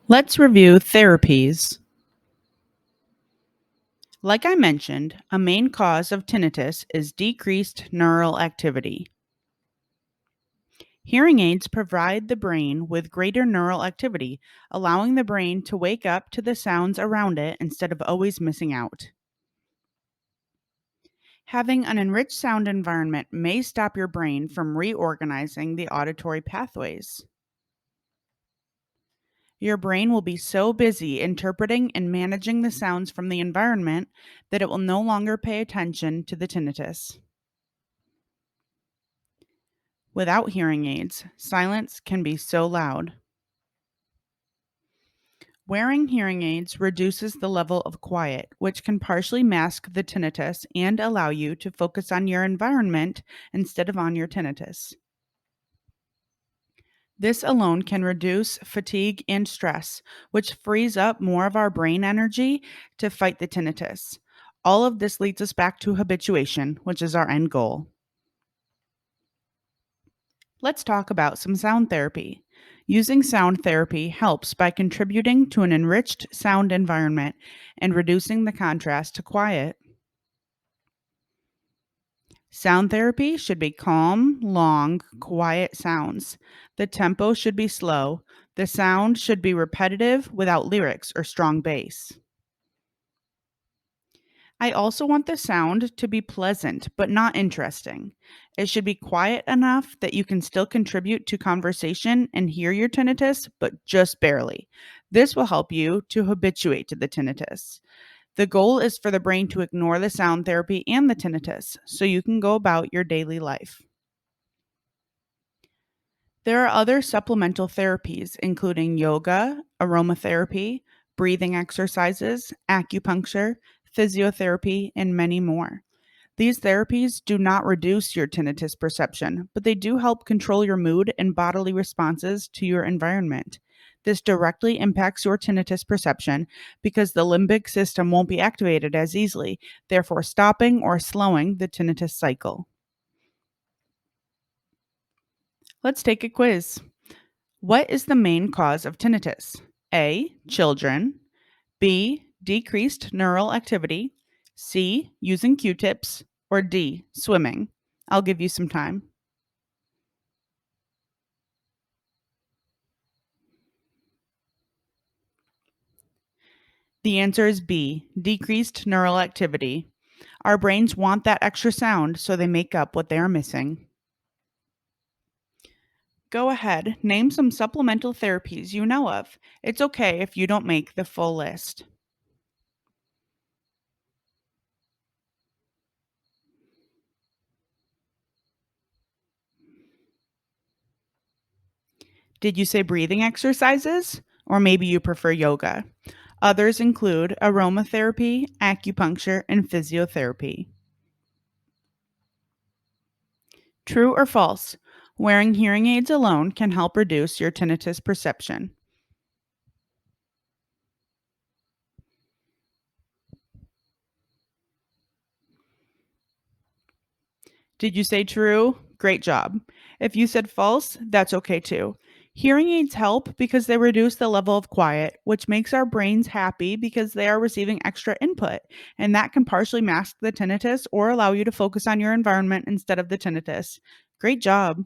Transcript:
Let's review therapies. Like I mentioned, a main cause of tinnitus is decreased neural activity. Hearing aids provide the brain with greater neural activity, allowing the brain to wake up to the sounds around it instead of always missing out. Having an enriched sound environment may stop your brain from reorganizing the auditory pathways. Your brain will be so busy interpreting and managing the sounds from the environment that it will no longer pay attention to the tinnitus. Without hearing aids, silence can be so loud. Wearing hearing aids reduces the level of quiet, which can partially mask the tinnitus and allow you to focus on your environment instead of on your tinnitus. This alone can reduce fatigue and stress, which frees up more of our brain energy to fight the tinnitus. All of this leads us back to habituation, which is our end goal. Let's talk about some sound therapy. Using sound therapy helps by contributing to an enriched sound environment and reducing the contrast to quiet. Sound therapy should be calm, long, quiet sounds. The tempo should be slow. The sound should be repetitive without lyrics or strong bass. I also want the sound to be pleasant but not interesting. It should be quiet enough that you can still contribute to conversation and hear your tinnitus, but just barely. This will help you to habituate to the tinnitus. The goal is for the brain to ignore the sound therapy and the tinnitus so you can go about your daily life. There are other supplemental therapies, including yoga, aromatherapy, breathing exercises, acupuncture, physiotherapy, and many more. These therapies do not reduce your tinnitus perception, but they do help control your mood and bodily responses to your environment. This directly impacts your tinnitus perception because the limbic system won't be activated as easily, therefore, stopping or slowing the tinnitus cycle. Let's take a quiz. What is the main cause of tinnitus? A. Children. B. Decreased neural activity. C. Using Q-tips. Or D. Swimming. I'll give you some time. The answer is B. Decreased neural activity. Our brains want that extra sound, so they make up what they are missing. Go ahead, name some supplemental therapies you know of. It's okay if you don't make the full list. Did you say breathing exercises? Or maybe you prefer yoga? Others include aromatherapy, acupuncture, and physiotherapy. True or false? Wearing hearing aids alone can help reduce your tinnitus perception. Did you say true? Great job. If you said false, that's okay too. Hearing aids help because they reduce the level of quiet, which makes our brains happy because they are receiving extra input, and that can partially mask the tinnitus or allow you to focus on your environment instead of the tinnitus. Great job.